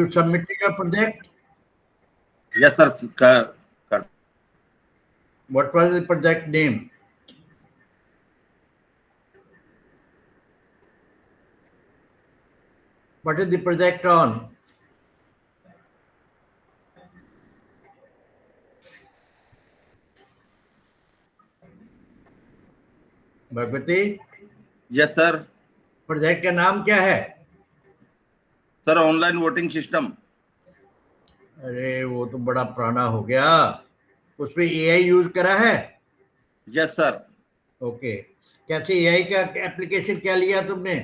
You submitted your project? Yes, sir. What was the project name? What is the project on? Bhagwati? Yes, sir. Project का नाम क्या है? Sir online voting system. अरे वो तो बड़ा पुराना हो गया. उसमें एआई यूज करा है? Yes sir. ओके. कैसे एआई का एप्लीकेशन क्या लिया तुमने?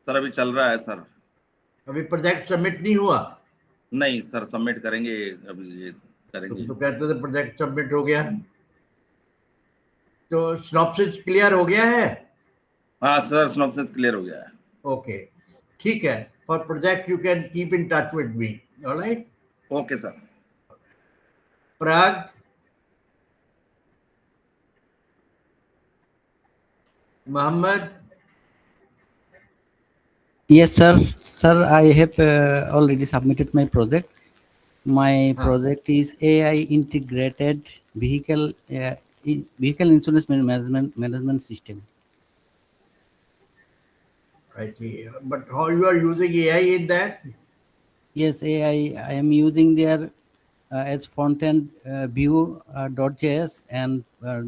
सर अभी चल रहा है सर. अभी प्रोजेक्ट सबमिट नहीं हुआ? नहीं सर, सबमिट करेंगे अभी, ये तुम करेंगे. तो कहते थे प्रोजेक्ट सबमिट हो गया. तो सिनॉप्सिस क्लियर हो गया है? हाँ सर, सिनॉप्सिस क्लियर हो गया है. ओके, ठीक है. For project you can keep in touch with me. Alright. Okay sir. Parag? Mohammed? Yes, sir. Sir, I have already submitted my project. My हाँ. project is AI integrated vehicle insurance management system. I see. But how you are using AI in that? Yes, AI. I am using there as front end Vue.js and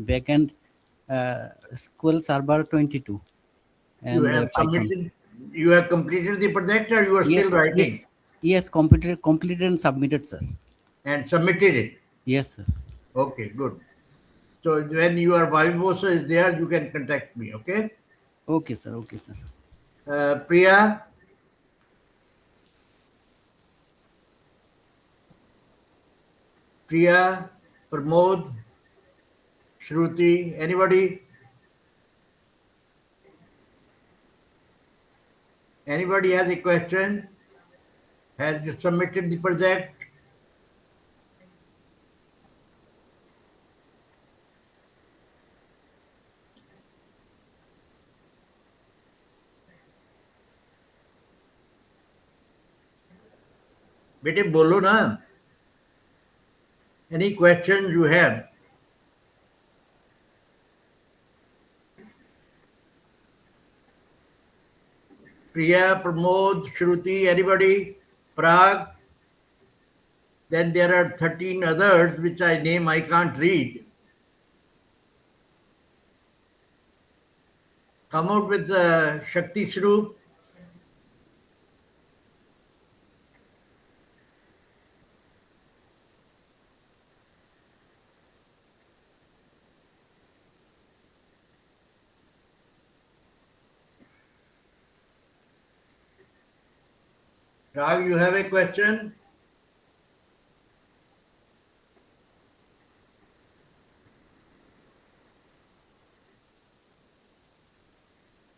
backend SQL Server 22 You and have Python. submitted, you have completed the project, or you are Yeah, still writing? yes, completed and submitted, sir. And submitted it? Yes, sir. Okay, good. So when your vice is there, you can contact me, okay? Okay, sir. Okay, sir. Priya? Priya? Pramod? Shruti? Anybody? Anybody has a question? Has you submitted the project? बेटे बोलो ना. Any questions you have? Priya, Pramod, Shruti, anybody? Prag? Then there are 13 others which I name I can't read. Come out with Shakti Shroop. Rag, you have a question?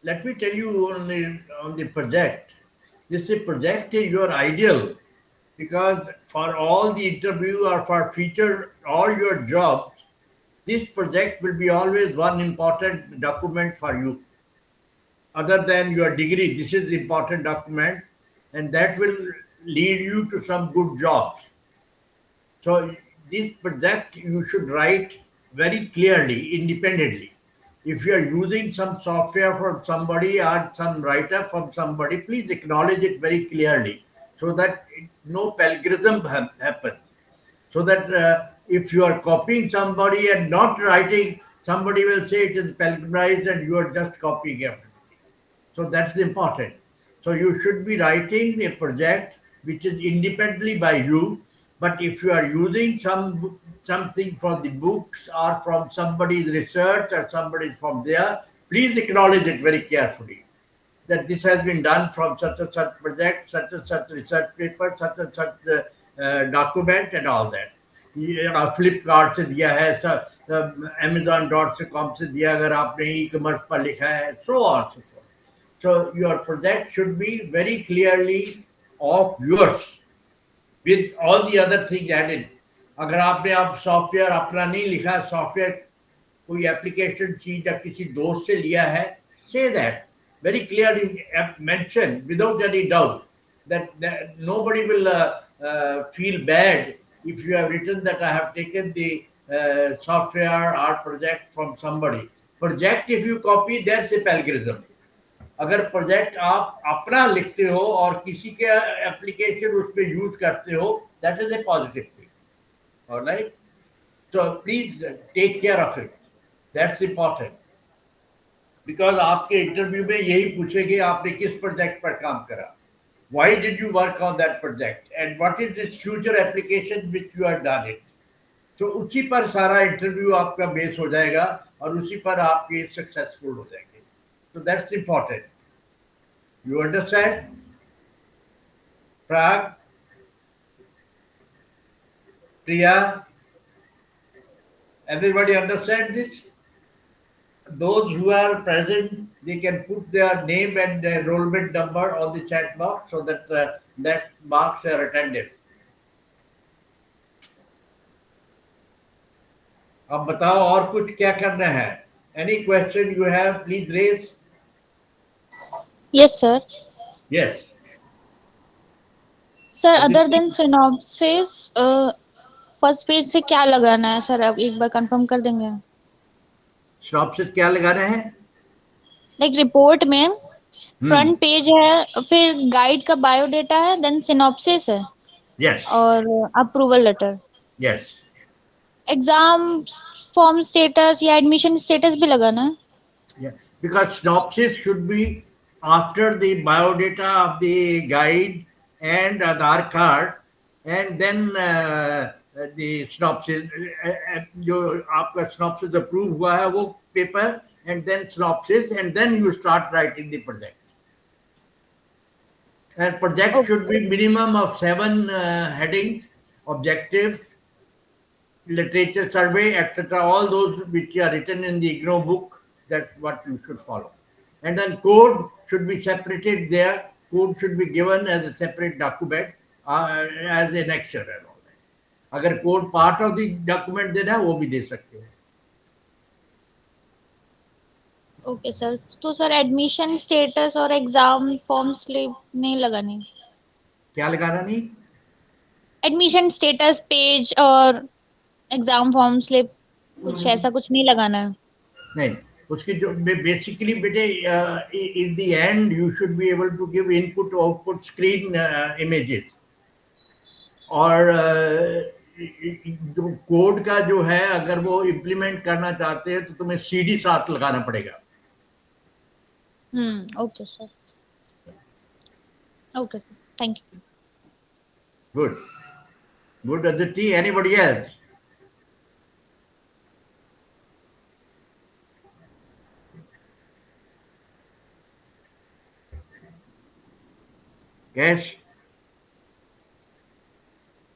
Let me tell you on the project. This project is your ideal, because for all the interview or for future all your jobs, this project will be always one important document for you. Other than your degree, this is important document, and that will lead you to some good jobs. So this project you should write very clearly, independently. If you are using some software from somebody or some write-up from somebody, please acknowledge it very clearly, so that no plagiarism happens. So that if you are copying somebody and not writing, somebody will say it is plagiarized and you are just copying everything. So that's important. So you should be writing a project which is independently by you. But if you are using something from the books or from somebody's research or somebody from there, please acknowledge it very carefully, that this has been done from such and such project, such and such research paper, such and such document and all that. Flipkart से दिया है, Amazon.com से दिया अगर आपने e-commerce पर लिखा है, so on so forth. So your project should be very clearly of yours with all the other things added. अगर आपने आप सॉफ्टवेयर अपना नहीं लिखा, सॉफ्टवेयर कोई एप्लीकेशन चीज या किसी दोस्त से लिया है, say that. very clearly mentioned without any doubt that nobody will feel bad if you have written that I have taken the software or project from somebody. Project if you copy, that's a plagiarism. अगर project आप अपना लिखते हो और किसी के application उस पे यूज करते हो, that is a positive thing, alright. So please take care of it, that's important. Because आपके इंटरव्यू में यही पूछेंगे आपने किस प्रोजेक्ट पर काम करा, why did you work on that project and what is this future application which you have done it. तो उसी पर सारा इंटरव्यू आपका बेस हो जाएगा और उसी पर आपके सक्सेसफुल हो जाएंगे. So that's important. You understand? Prag, Priya, everybody understand this? Those who are present, they can put their name and enrollment number on the chat box so that that marks are attended. अब बताओ और कुछ क्या करना है? Any question you have, please raise. Yes, sir. Yes. Sir, other than synopsis, first page से क्या लगाना है सर, आप एक बार कंफर्म कर देंगे? Synopsis क्या लगाना है? लाइक रिपोर्ट में फ्रंट पेज है, फिर गाइड का बायोडेटा है, देन सिनॉप्सिस है, Yes. और approval letter. Yes. Exam form status या एडमिशन स्टेटस भी लगाना है? Yeah, because synopsis should be after the biodata of the guide and Aadhaar card, and then the synopsis. जो आपका synopsis approve हुआ है वो paper, and then synopsis, and then you start writing the project. And project should be minimum of 7 headings: objective, literature survey, etc. All those which are written in the IGNOU book, that's what you should follow. And then code should be separated there. Code should be given as a separate document, as an annexure and all that. अगर code part of the document देना है वो भी दे सकते हो. Okay sir. तो sir admission status और exam form slip नहीं लगानी? क्या लगाना नहीं? एडमिशन स्टेटस पेज और एग्जाम फॉर्म स्लिप कुछ ऐसा कुछ नहीं लगाना है? नहीं, उसकी जो बेसिकली बेटे in the end you should be able to give input output screen images. और जो कोड का जो है अगर वो इम्प्लीमेंट करना चाहते हैं तो तुम्हें CD साथ लगाना पड़ेगा. Okay sir. Okay sir, thank you. Good. Good, Aditi. Anybody else? Yes.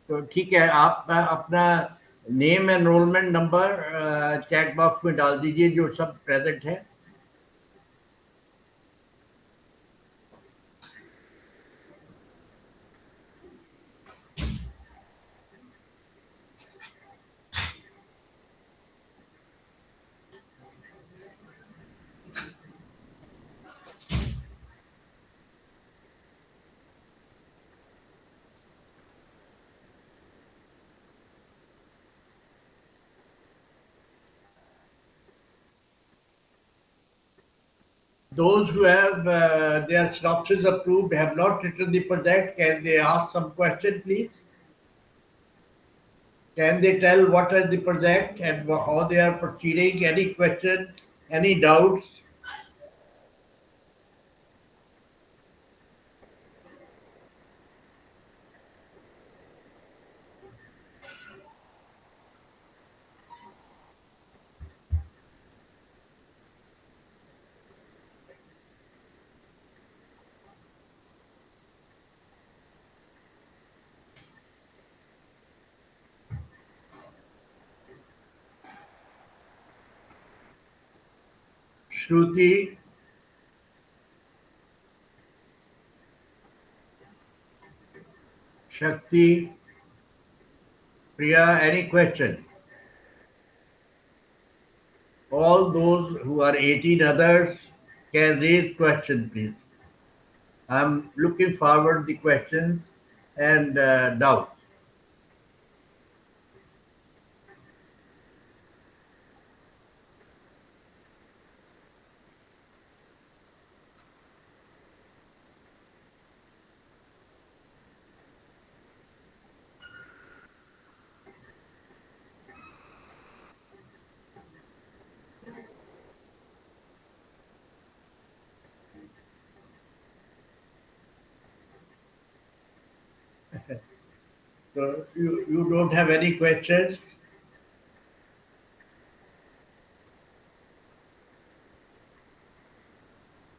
तो ठीक है, आप अपना name enrolment number chat box में डाल दीजिए जो सब प्रेजेंट है. Those who have their synopsis approved have not written the project, can they ask some question, please? Can they tell what is the project and how they are proceeding? Any question, any doubts? Shruti, Shakti, Priya, any question? All those who are 18 others, can raise questions, please. I'm looking forward the questions and doubts. So you don't have any questions?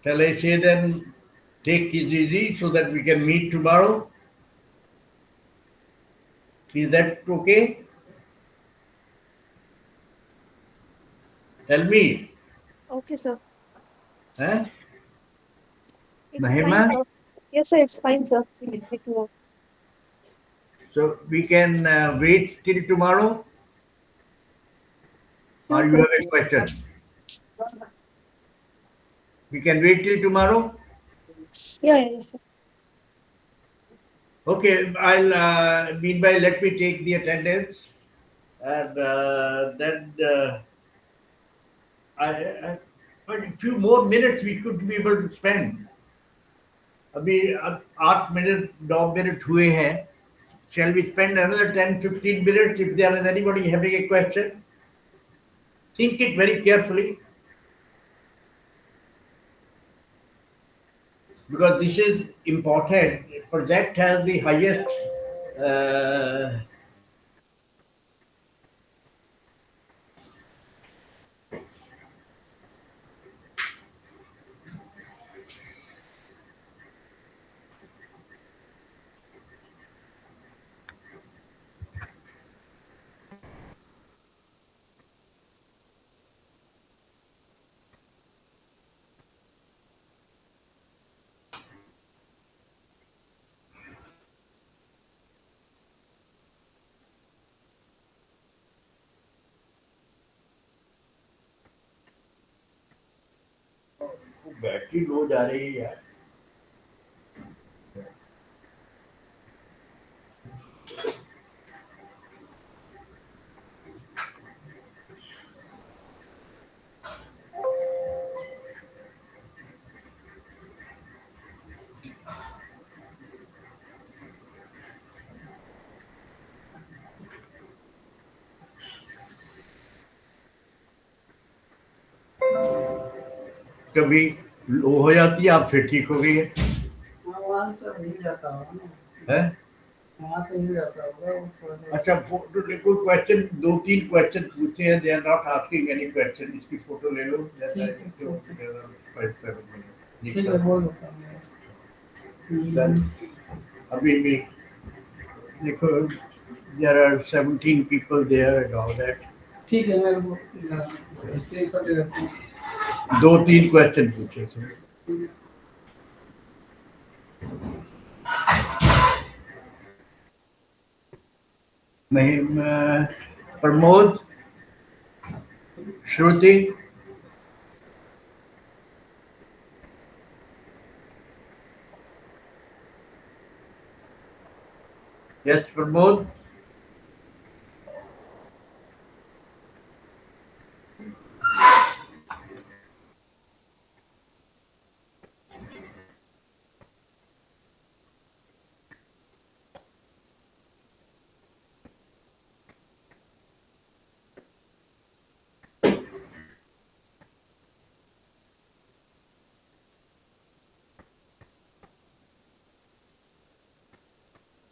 Shall I say then, take it easy so that we can meet tomorrow? Is that okay? Tell me. Okay, sir. Huh? It's fine, Mahima? sir. Yes, sir, it's fine, sir. It will. So we can wait till tomorrow? Sure, Or you sir. have a question? We can wait till tomorrow? Yeah, yeah, yes, sir. Okay, I'll meanwhile let me take the attendance, and then I but a few more minutes we could be able to spend. अभी 8 minute 9 minute हुए हैं. Shall we spend another 10-15 minutes if there is anybody having a question? Think it very carefully, because this is important. Project has the highest battery low जा रही है यार. कभी लो हो जाती है, आप फिर ठीक हो गई है. वहाँ से मिल जाता होगा ना, हैं? वहाँ से मिल जाता होगा वो थोड़ा देर अच्छा, फोटो देखो. क्वेश्चन 2-3 क्वेश्चन पूछे हैं. They are not asking any question. इसकी फोटो ले लो. ठीक है, बोल देता हूँ मैं Then अभी भी देखो, there are 17 people there and all that. ठीक है, मैं स्क्रीनशॉट ले लेता हूँ. 2-3 क्वेश्चन पूछे थे. महिम, प्रमोद, श्रुति, yes, Pramod.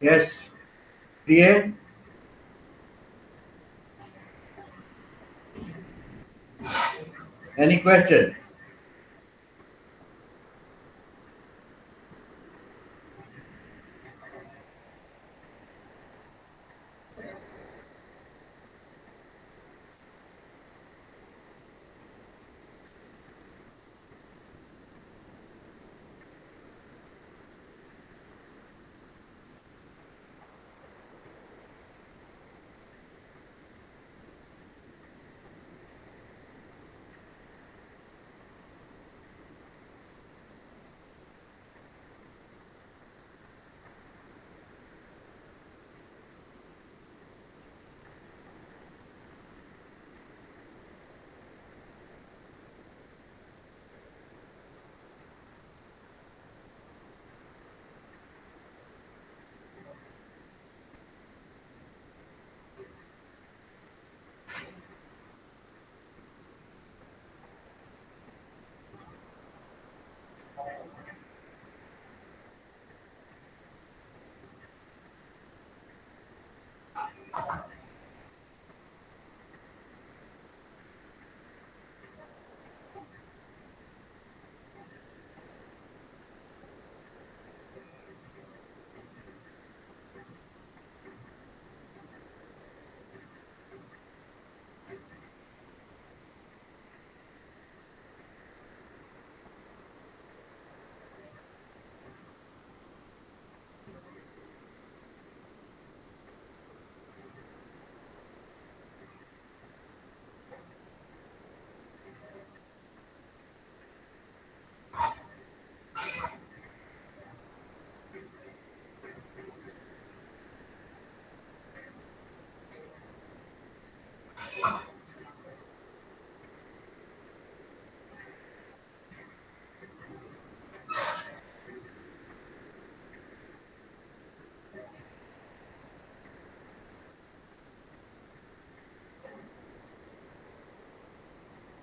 Yes, Priya. Any question?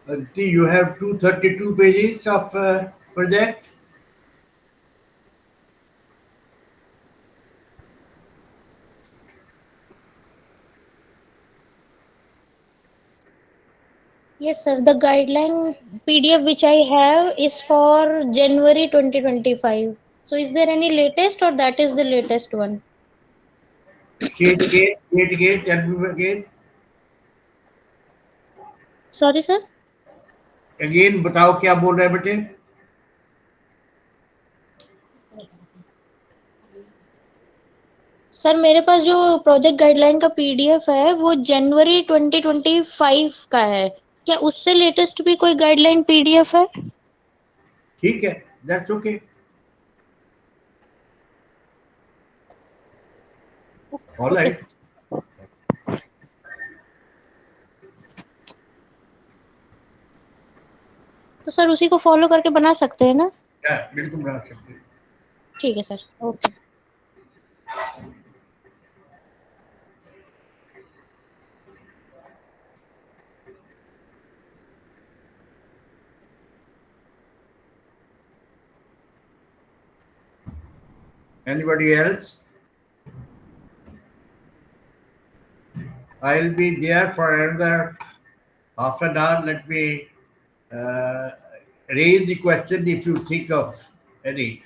Aditi, you have 232 pages of project. Yes, sir. The guideline PDF which I have is for January 2025. So is there any latest or that is the latest one? Say it again, tell me again. Sorry, sir. Again, बताओ क्या बोल रहे हैं बेटे? Sir मेरे पास जो project guideline का PDF है वो जनवरी 2025 का है, क्या उससे लेटेस्ट भी कोई गाइडलाइन पीडीएफ है? ठीक है, that's okay. All okay right. Sir. तो सर उसी को फॉलो करके बना सकते हैं ना? बिल्कुल बना सकते हैं। ठीक है sir, okay. Anybody else? I'll be there for another half an hour. Let me raise the question if you think of any.